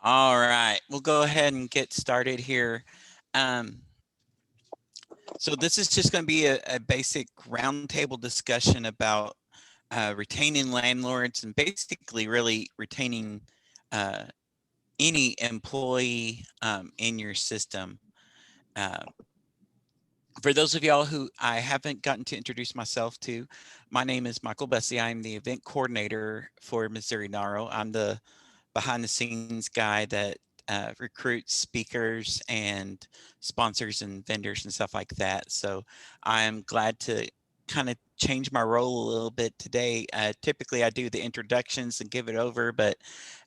All right, we'll go ahead and get started here. So this is just going to be a basic roundtable discussion about retaining landlords and basically really retaining any employee in your system. For those of y'all who I haven't gotten to introduce myself to, my name is Michael Bessie. I'm the event coordinator for Missouri NARO. I'm the behind the scenes guy that recruits speakers and sponsors and vendors and stuff like that. So I'm glad to kind of change my role a little bit today. Typically I do the introductions and give it over, but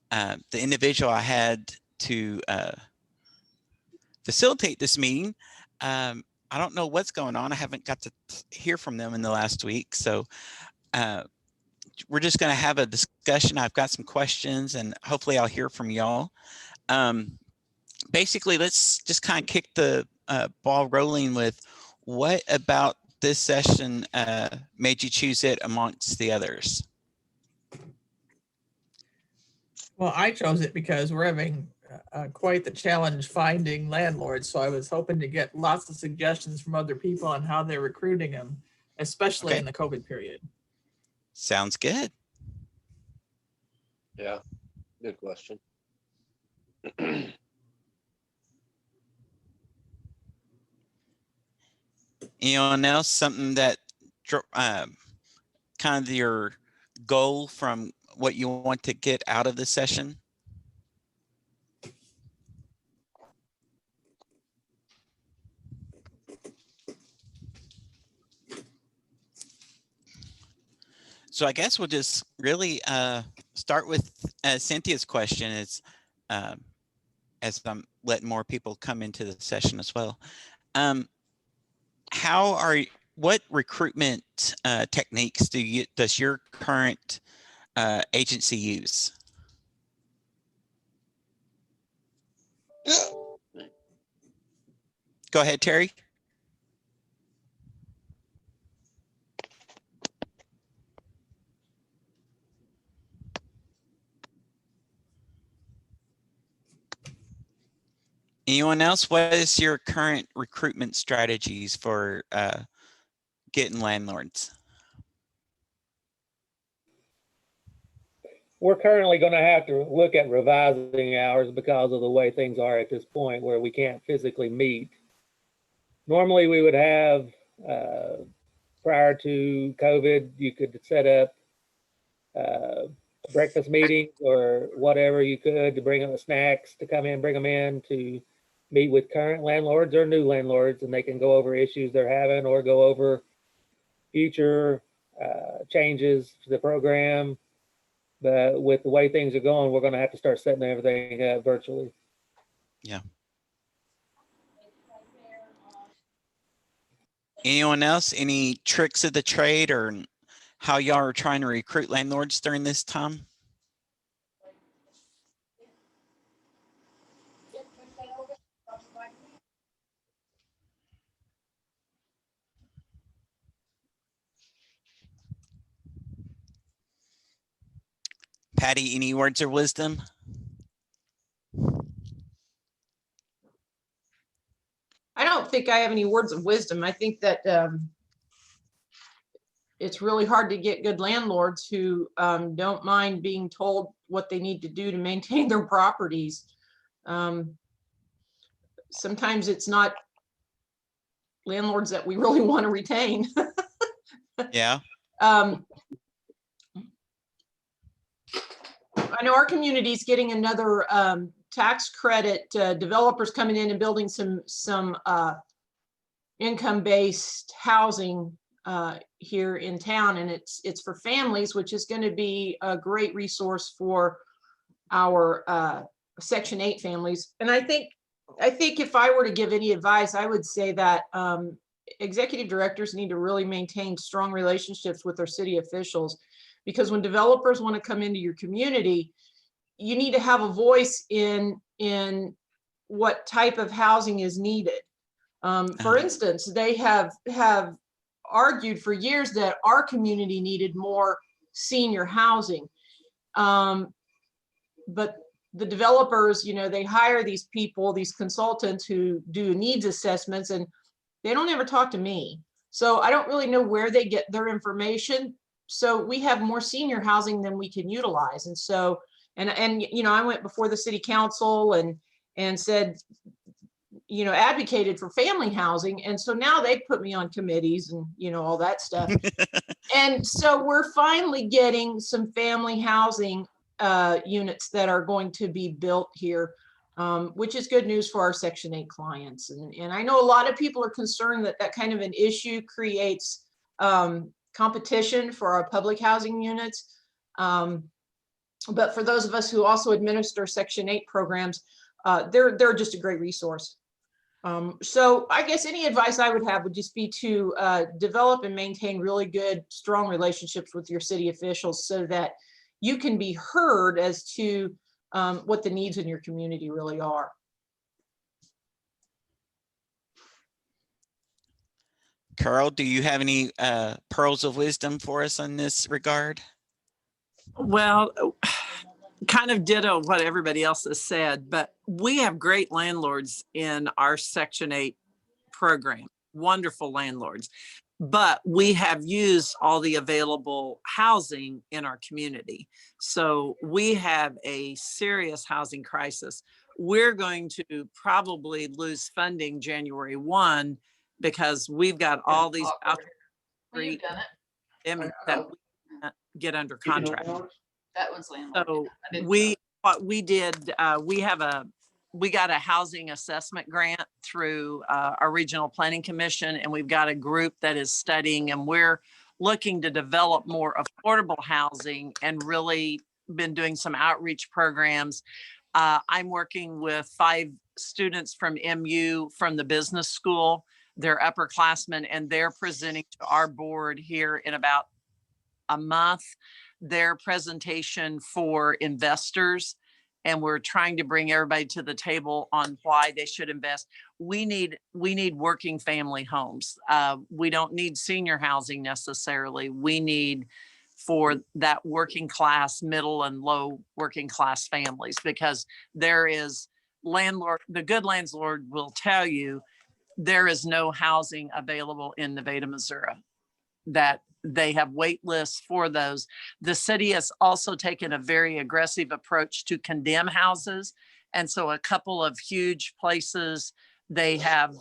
the individual I had to facilitate this meeting, I don't know what's going on. I haven't got to hear from them in the last week. So we're just going to have a discussion. I've got some questions and hopefully I'll hear from y'all. Basically, let's just kind of kick the ball rolling with what about this session made you choose it amongst the others? Well, I chose it because we're having quite the challenge finding landlords. So I was hoping to get lots of suggestions from other people on how they're recruiting them, especially in the COVID period. Sounds good. Yeah, good question. Anyone else, something that kind of your goal from what you want to get out of the session? So I guess we'll just really start with Cynthia's question is, as I'm letting more people come into the session as well. What recruitment techniques does your current agency use? Go ahead, Terry. Anyone else? What is your current recruitment strategies for getting landlords? We're currently going to have to look at revising hours because of the way things are at this point where we can't physically meet. Normally we would have, prior to COVID, you could set up breakfast meetings or whatever you could to bring up snacks to come in, bring them in to meet with current landlords or new landlords, and they can go over issues they're having or go over future changes to the program. But with the way things are going, we're going to have to start setting everything up virtually. Yeah. Anyone else? Any tricks of the trade or how y'all are trying to recruit landlords during this time? Patty, any words of wisdom? I don't think I have any words of wisdom. I think that it's really hard to get good landlords who don't mind being told what they need to do to maintain their properties. Sometimes it's not landlords that we really want to retain. Yeah. I know our community is getting another tax credit. Developers coming in and building some income-based housing here in town, and it's for families, which is going to be a great resource for our Section 8 families. And I think if I were to give any advice, I would say that executive directors need to really maintain strong relationships with their city officials, because when developers want to come into your community, you need to have a voice in what type of housing is needed. For instance, they have argued for years that our community needed more senior housing. but the developers, you know, they hire these people, these consultants who do needs assessments, and they don't ever talk to me. So I don't really know where they get their information. So we have more senior housing than we can utilize. And so, and you know, I went before the city council and said, you know, advocated for family housing. And so now they put me on committees and, you know, all that stuff. And so we're finally getting some family housing units that are going to be built here, which is good news for our Section 8 clients. And I know a lot of people are concerned that that kind of an issue creates competition for our public housing units. But for those of us who also administer Section 8 programs, they're just a great resource. So I guess any advice I would have would just be to develop and maintain really good, strong relationships with your city officials so that you can be heard as to what the needs in your community really are. Carl, do you have any pearls of wisdom for us in this regard? Well, kind of ditto what everybody else has said, but we have great landlords in our Section 8 program, wonderful landlords. But we have used all the available housing in our community. So we have a serious housing crisis. We're going to probably lose funding January 1 because we've got all these out street that we can't get under contract. That one's landlord. So what we did, we got a housing assessment grant through our regional planning commission, and we've got a group that is studying, and we're looking to develop more affordable housing and really been doing some outreach programs. I'm working with 5 students from MU from the business school. They're upperclassmen, and they're presenting to our board here in about a month their presentation for investors, and we're trying to bring everybody to the table on why they should invest. We need working family homes. We don't need senior housing necessarily. We need for that working class, middle and low working class families, because there is the good landlord will tell you there is no housing available in Nevada, Missouri, that they have wait lists for those. The city has also taken a very aggressive approach to condemn houses. And so a couple of huge places, they have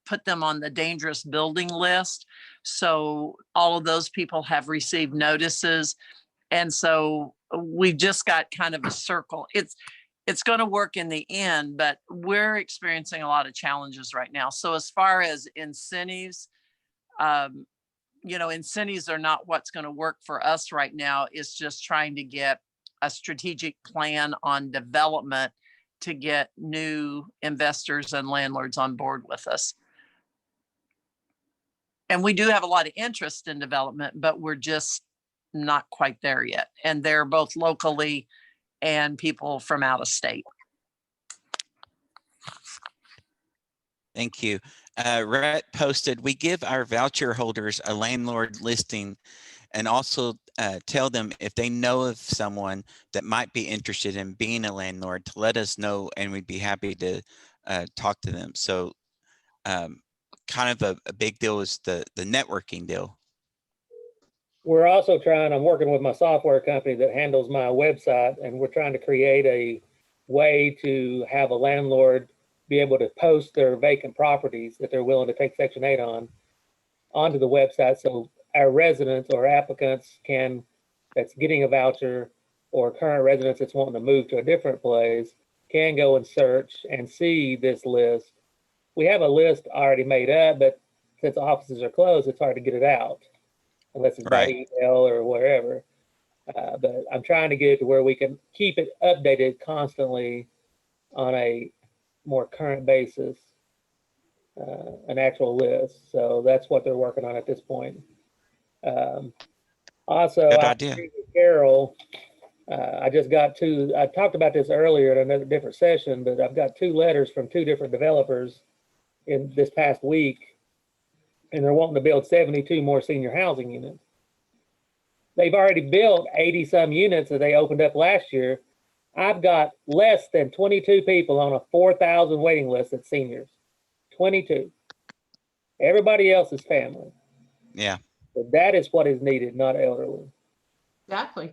put them on the dangerous building list. So all of those people have received notices. And so we've just got kind of a circle. It's going to work in the end, but we're experiencing a lot of challenges right now. So as far as incentives, you know, incentives are not what's going to work for us right now. It's just trying to get a strategic plan on development to get new investors and landlords on board with us. And we do have a lot of interest in development, but we're just not quite there yet. And they're both locally and people from out of state. Thank you. Rhett posted, we give our voucher holders a landlord listing and also tell them if they know of someone that might be interested in being a landlord to let us know, and we'd be happy to talk to them. So kind of a big deal is the networking deal. We're also I'm working with my software company that handles my website, and we're trying to create a way to have a landlord be able to post their vacant properties that they're willing to take Section 8 onto the website. So our residents or applicants that's getting a voucher, or current residents that's wanting to move to a different place, can go and search and see this list. We have a list already made up, but since offices are closed, it's hard to get it out unless it's by email or wherever. But I'm trying to get it to where we can keep it updated constantly on a more current basis, an actual list. So that's what they're working on at this point. Also, good idea. Carol, I just got I talked about this earlier in another different session, but I've got 2 letters from 2 different developers in this past week, and they're wanting to build 72 more senior housing units. They've already built 80 some units that they opened up last year, I've got less than 22 people on a 4,000 waiting list at seniors. 22. Everybody else is family. Yeah. So that is what is needed, not elderly. Exactly.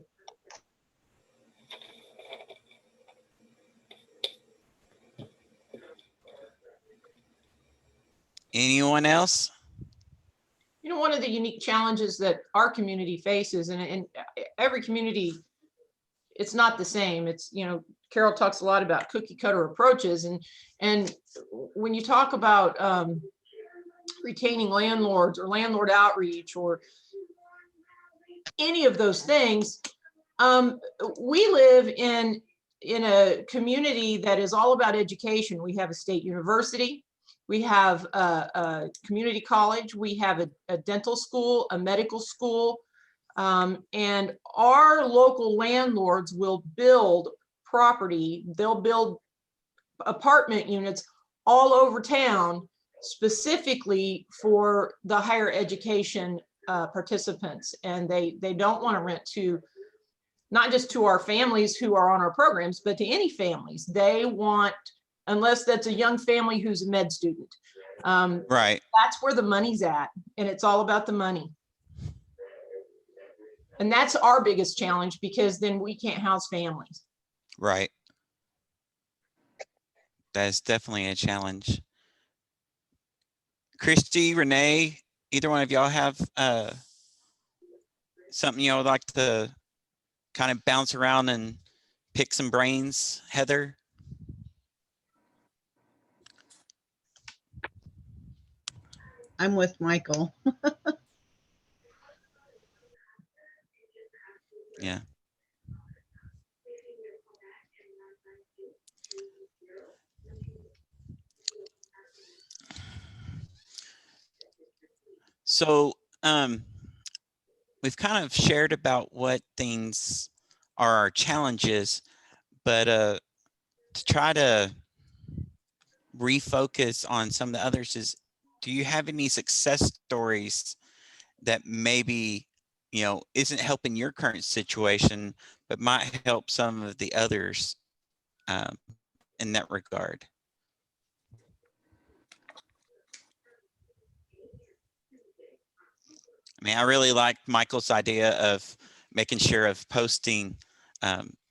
Anyone else? You know, one of the unique challenges that our community faces, and every community, it's not the same. It's, you know, Carol talks a lot about cookie cutter approaches, and when you talk about retaining landlords or landlord outreach or any of those things, we live in a community that is all about education. We have a state university, we have a community college, we have a dental school, a medical school, and our local landlords will build property. They'll build apartment units all over town specifically for the higher education participants. And they don't want to rent to, not just to our families who are on our programs, but to any families. They want, unless that's a young family who's a med student. Right. That's where the money's at, and it's all about the money. And that's our biggest challenge, because then we can't house families. Right. That is definitely a challenge. Christy, Renee, either one of y'all have something you would like to kind of bounce around and pick some brains? Heather? I'm with Michael. Yeah. So we've kind of shared about what things are our challenges, but to try to refocus on some of the others is, do you have any success stories that maybe, you know, isn't helping your current situation, but might help some of the others in that regard? I mean, I really like Michael's idea of making sure of posting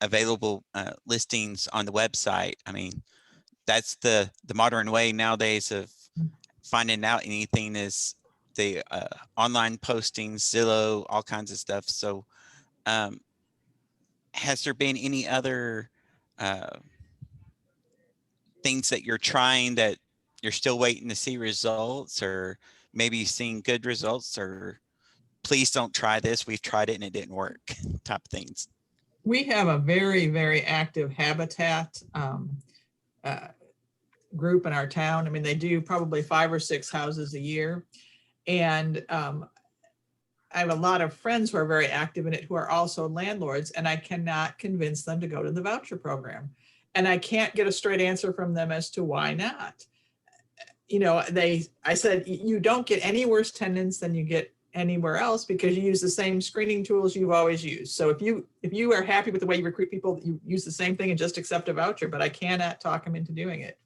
available listings on the website. I mean, that's the modern way nowadays of finding out anything, is the online postings, Zillow, all kinds of stuff. So has there been any other things that you're trying that you're still waiting to see results, or maybe seeing good results, or please don't try this, we've tried it and it didn't work type of things? We have a very, very active habitat group in our town. I mean, they do probably 5 or 6 houses a year. And I have a lot of friends who are very active in it who are also landlords, and I cannot convince them to go to the voucher program. And I can't get a straight answer from them as to why not. You know, I said, you don't get any worse tenants than you get anywhere else because you use the same screening tools you've always used. So if you are happy with the way you recruit people, you use the same thing and just accept a voucher, but I cannot talk them into doing it.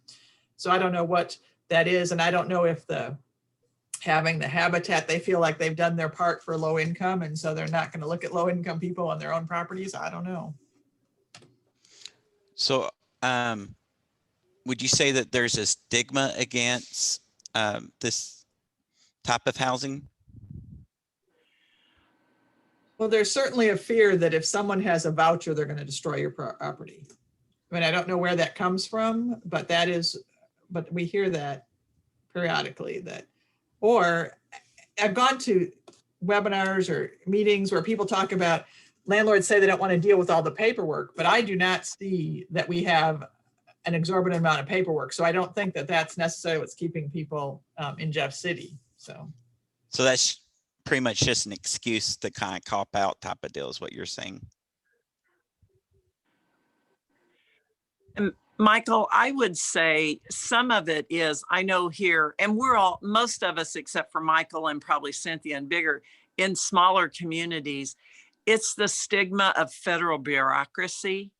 So I don't know what that is. And I don't know if having the habitat, they feel like they've done their part for low income, and so they're not going to look at low income people on their own properties. I don't know. So would you say that there's a stigma against this type of housing? Well, there's certainly a fear that if someone has a voucher, they're going to destroy your property. I mean, I don't know where that comes from, but but we hear that periodically. Or I've gone to webinars or meetings where people talk about, landlords say they don't want to deal with all the paperwork, but I do not see that we have an exorbitant amount of paperwork. So I don't think that that's necessarily what's keeping people in Jeff City. So that's pretty much just an excuse to kind of cop out type of deal is what you're saying. And Michael, I would say some of it is, I know here, and we're all, most of us, except for Michael and probably Cynthia and bigger, in smaller communities, it's the stigma of federal bureaucracy.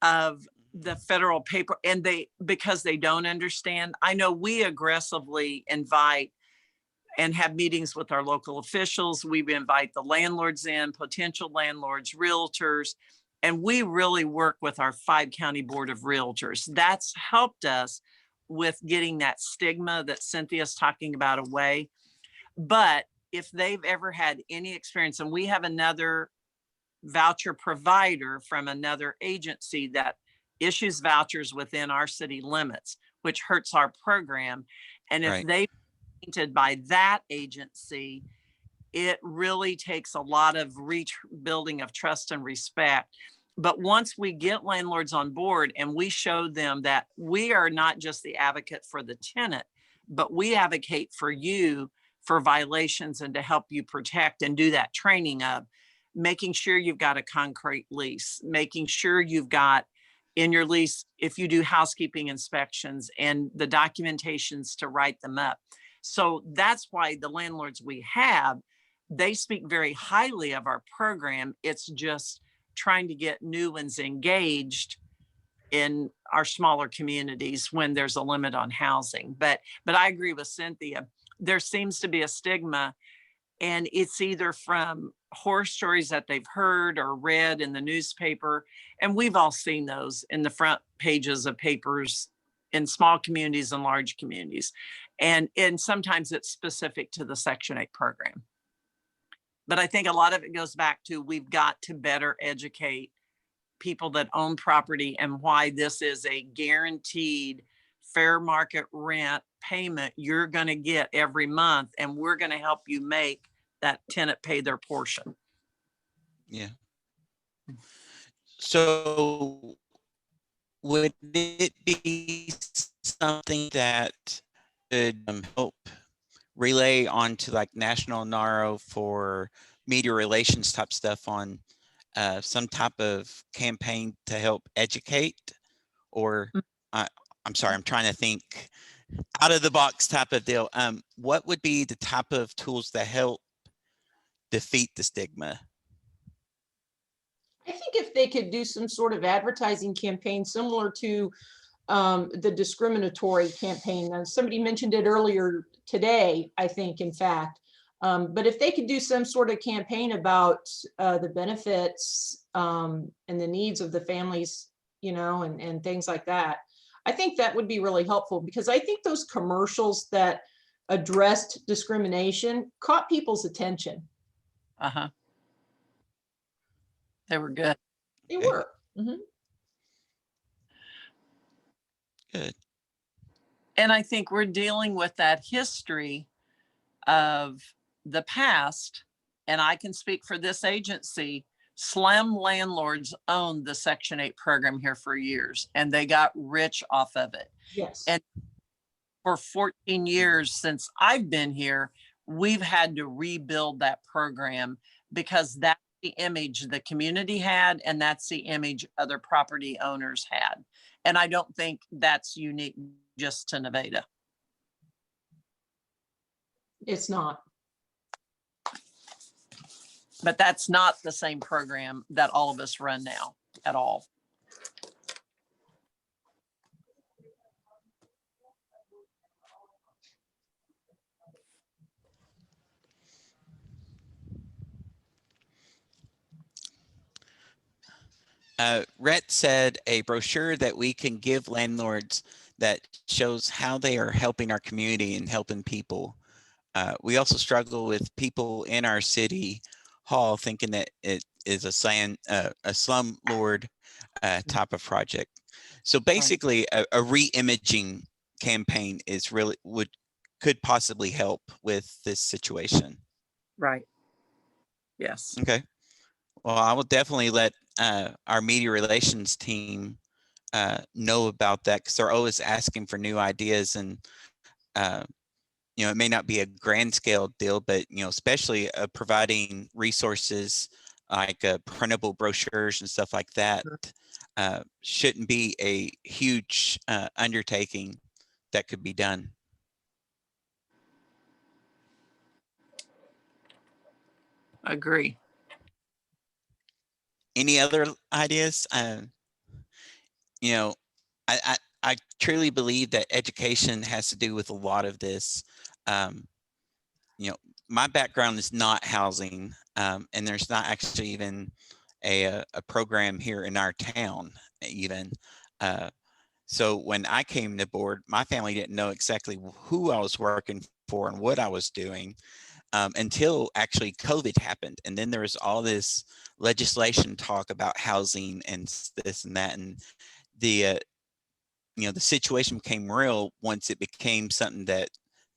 of the federal paper, and because they don't understand. I know we aggressively invite and have meetings with our local officials. We invite the landlords in, potential landlords, realtors, and we really work with our 5-county board of realtors. That's helped us with getting that stigma that Cynthia's talking about away. But if they've ever had any experience, and we have another voucher provider from another agency that issues vouchers within our city limits, which hurts our program. And if Right. they painted by that agency, it really takes a lot of rebuilding of trust and respect. But once we get landlords on board and we show them that we are not just the advocate for the tenant, but we advocate for you for violations and to help you protect and do that training of making sure you've got a concrete lease, making sure you've got in your lease, if you do housekeeping inspections and the documentations to write them up. So that's why the landlords we have, they speak very highly of our program. It's just trying to get new ones engaged in our smaller communities when there's a limit on housing. But I agree with Cynthia. There seems to be a stigma, and it's either from horror stories that they've heard or read in the newspaper. And we've all seen those in the front pages of papers in small communities and large communities. And sometimes it's specific to the Section 8 program. But I think a lot of it goes back to we've got to better educate people that own property and why this is a guaranteed fair market rent payment you're going to get every month, and we're going to help you make that tenant pay their portion. Yeah. So would it be something that could help relay onto like National NARO for media relations type stuff on some type of campaign to help educate? Or I'm sorry, I'm trying to think out of the box type of deal. What would be the type of tools that help defeat the stigma? I think if they could do some sort of advertising campaign similar to the discriminatory campaign. Somebody mentioned it earlier today, I think, in fact. But if they could do some sort of campaign about the benefits and the needs of the families, you know, and things like that, I think that would be really helpful, because I think those commercials that addressed discrimination caught people's attention. Uh-huh. They were good. They Okay. were. Good. And I think we're dealing with that history of the past. And I can speak for this agency. Slum landlords owned the Section 8 program here for years, and they got rich off of it. Yes. And for 14 years since I've been here, we've had to rebuild that program, because that's the image the community had, and that's the image other property owners had. And I don't think that's unique just to Nevada. It's not. But that's not the same program that all of us run now at all. Rhett said a brochure that we can give landlords that shows how they are helping our community and helping people. We also struggle with people in our city hall thinking that it is a slumlord type of project. So basically, a re-imaging campaign is really could possibly help with this situation. Right. Yes. Okay. Well, I will definitely let our media relations team know about that, because they're always asking for new ideas. And you know, it may not be a grand scale deal, but you know, especially providing resources like printable brochures and stuff like that shouldn't be a huge undertaking that could be done. Agree. Any other ideas? you know, I truly believe that education has to do with a lot of this. Um, you know, my background is not housing, and there's not actually even a program here in our town even. Uh, so when I came to board, my family didn't know exactly who I was working for and what I was doing, until actually COVID happened. And then there was all this legislation talk about housing and this and that. And the, you know, the situation became real once it became something that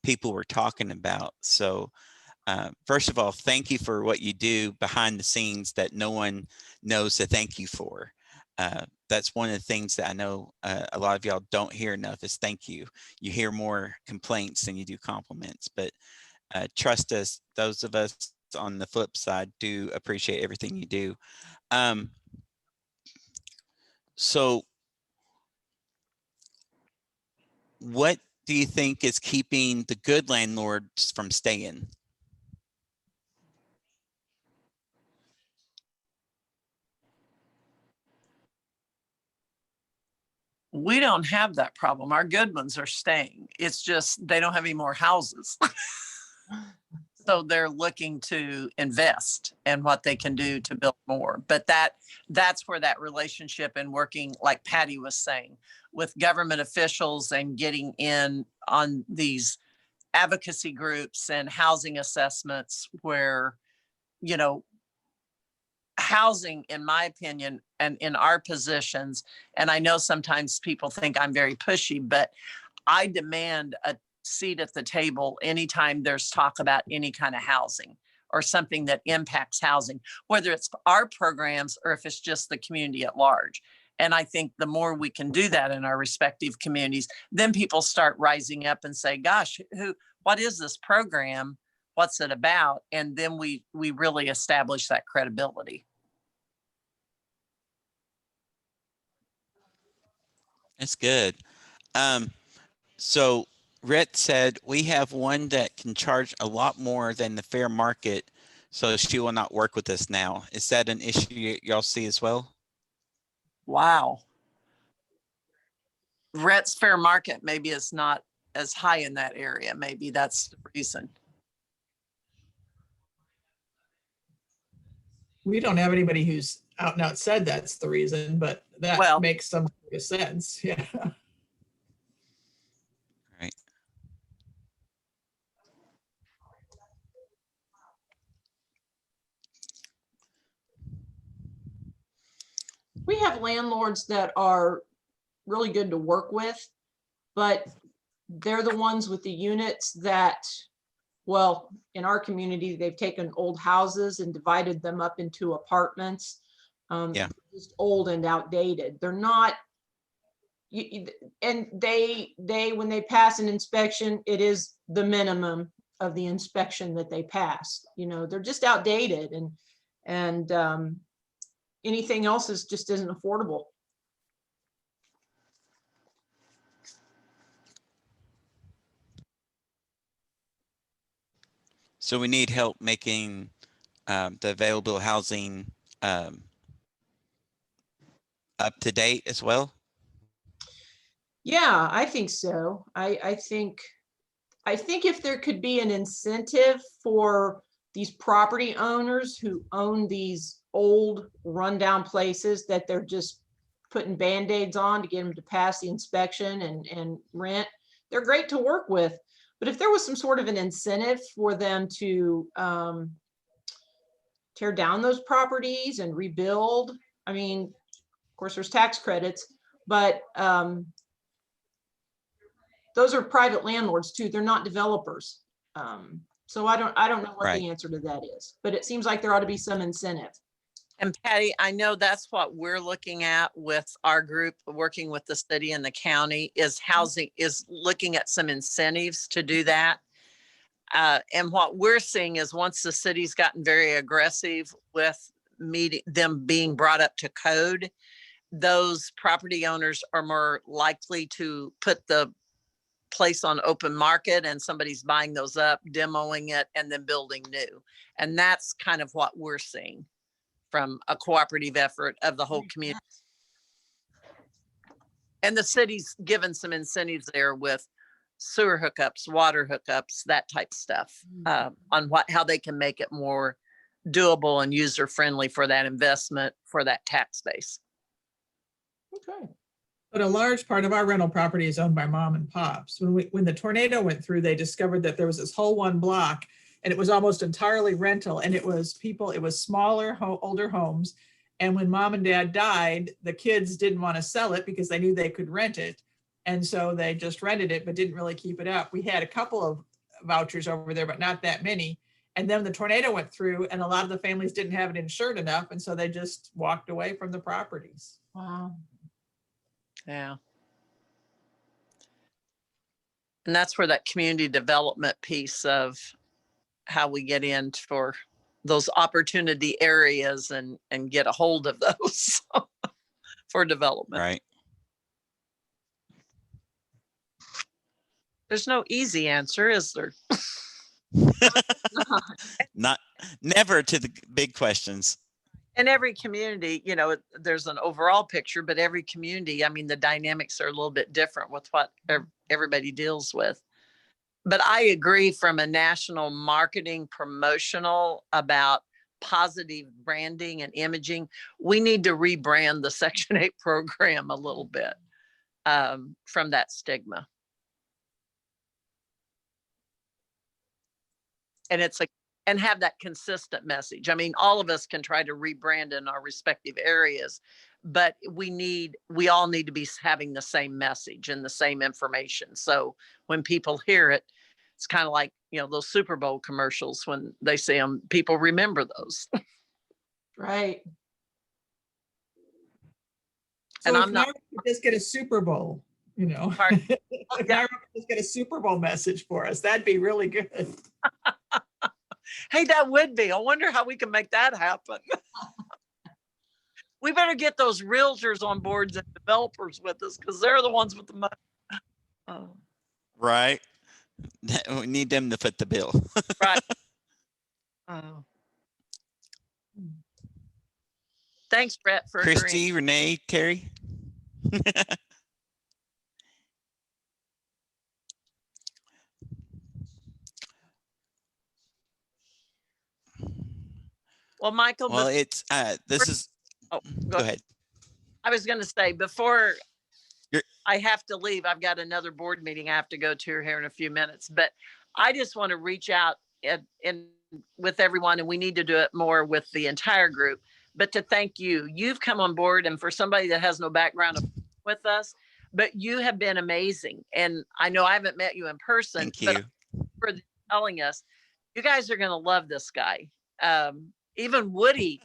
people were talking about. So first of all, thank you for what you do behind the scenes that no one knows to thank you for. That's one of the things that I know a lot of y'all don't hear enough is thank you. You hear more complaints than you do compliments, but trust us, those of us on the flip side do appreciate everything you do. Um, so what do you think is keeping the good landlords from staying? We don't have that problem. Our good ones are staying. It's just they don't have any more houses. So they're looking to invest in what they can do to build more. But that's where that relationship and working, like Patty was saying, with government officials and getting in on these advocacy groups and housing assessments where, you know, housing, in my opinion, and in our positions, and I know sometimes people think I'm very pushy, but I demand a seat at the table anytime there's talk about any kind of housing or something that impacts housing, whether it's our programs or if it's just the community at large. And I think the more we can do that in our respective communities, then people start rising up and say, gosh, what is this program? What's it about? And then we really establish that credibility. That's good. So Rhett said, we have one that can charge a lot more than the fair market, so she will not work with us now. Is that an issue y'all see as well? Wow. Rhett's fair market maybe is not as high in that area. Maybe that's the reason. We don't have anybody who's out and out said that's the reason, but that Well, makes some sense. Yeah. Right. We have landlords that are really good to work with, but they're the ones with the units that, well, in our community, they've taken old houses and divided them up into apartments. Yeah. Just old and outdated. They're not, and they, when they pass an inspection, it is the minimum of the inspection that they pass. You know, they're just outdated, and anything else is just isn't affordable. So we need help making the available housing up to date as well. Yeah, I think so. I think if there could be an incentive for these property owners who own these old rundown places that they're just putting Band-Aids on to get them to pass the inspection and rent, they're great to work with. But if there was some sort of an incentive for them to tear down those properties and rebuild, I mean, of course, there's tax credits, but those are private landlords too. They're not developers. So I don't know what Right. the answer to that is, but it seems like there ought to be some incentive. and Patty, I know that's what we're looking at with our group, working with the city and the county, is housing, is looking at some incentives to do that. And what we're seeing is once the city's gotten very aggressive with meeting them being brought up to code, those property owners are more likely to put the place on open market and somebody's buying those up, demoing it, and then building new. And that's kind of what we're seeing from a cooperative effort of the whole community. And the city's given some incentives there with sewer hookups, water hookups, that type stuff, on how they can make it more doable and user friendly for that investment, for that tax base. Okay. But a large part of our rental property is owned by mom and pops. When the tornado went through, they discovered that there was this whole one block and it was almost entirely rental, and it was smaller, older homes. And when mom and dad died, the kids didn't want to sell it because they knew they could rent it. And so they just rented it, but didn't really keep it up. We had a couple of vouchers over there, but not that many. And then the tornado went through and a lot of the families didn't have it insured enough. And so they just walked away from the properties. Wow. Yeah. And that's where that community development piece of how we get in for those opportunity areas and get a hold of those for development. Right. There's no easy answer, is there? Not never to the big questions. In every community, you know, there's an overall picture, but every community, I mean, the dynamics are a little bit different with what everybody deals with. But I agree, from a national marketing promotional about positive branding and imaging, we need to rebrand the Section 8 program a little bit from that stigma. And and have that consistent message. I mean, all of us can try to rebrand in our respective areas, but we all need to be having the same message and the same information. So when people hear it, it's kind of like, you know, those Super Bowl commercials, when they see them, people remember those. Right. So And if I'm not Nara could just get a Super Bowl, you know, if Nara could just get a Super Bowl message for us, that'd be really good. Hey, that would be. I wonder how we can make that happen. We better get those realtors on boards and developers with us, because they're the ones with the money. Oh. Right. We need them to foot the bill. Right. Oh. Thanks, Brett, for Christy, agreeing. Renee, Terry. Well, Michael, Well, it's this is. Oh, Go ahead. I was going to say, before You're- I have to leave, I've got another board meeting I have to go to here in a few minutes, but I just want to reach out and with everyone, and we need to do it more with the entire group, but to thank you. You've come on board, and for somebody that has no background with us, but you have been amazing. And I know I haven't met you in person, Thank you. but for telling us, you guys are going to love this guy. Even Woody.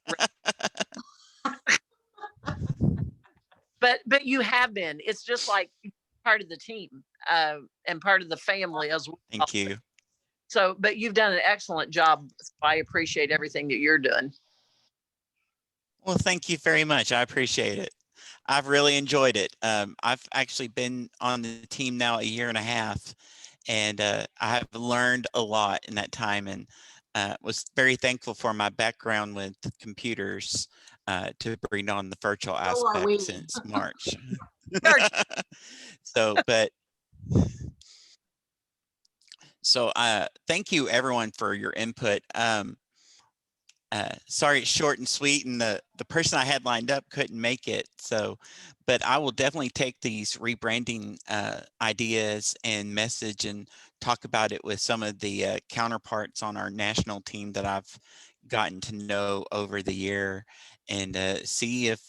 But you have been. It's just like part of the team and part of the family as well. Thank you. So, but you've done an excellent job. I appreciate everything that you're doing. Well, thank you very much. I appreciate it. I've really enjoyed it. I've actually been on the team now a year and a half, and I have learned a lot in that time, and was very thankful for my background with computers to bring on the virtual So are we. aspect since March. So thank you everyone for your input. Sorry it's short and sweet, and the person I had lined up couldn't make it. So, but I will definitely take these rebranding ideas and message and talk about it with some of the counterparts on our national team that I've gotten to know over the year, and see if,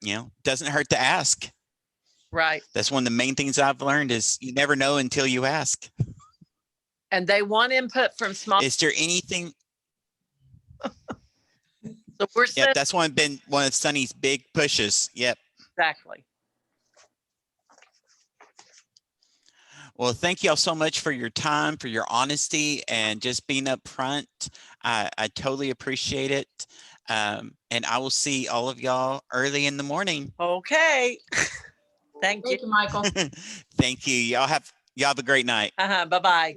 you know, doesn't hurt to ask. Right. That's one of the main things I've learned, is you never know until you ask. And they want input from small. Is there anything? So we're Yep, that's been one of Sonny's big pushes. Yep. Exactly. Well, thank you all so much for your time, for your honesty, and just being up front. I totally appreciate it. And I will see all of y'all early in the morning. Okay. Thank you. Thank you, Michael. Thank you. Y'all have a great night. Bye-bye.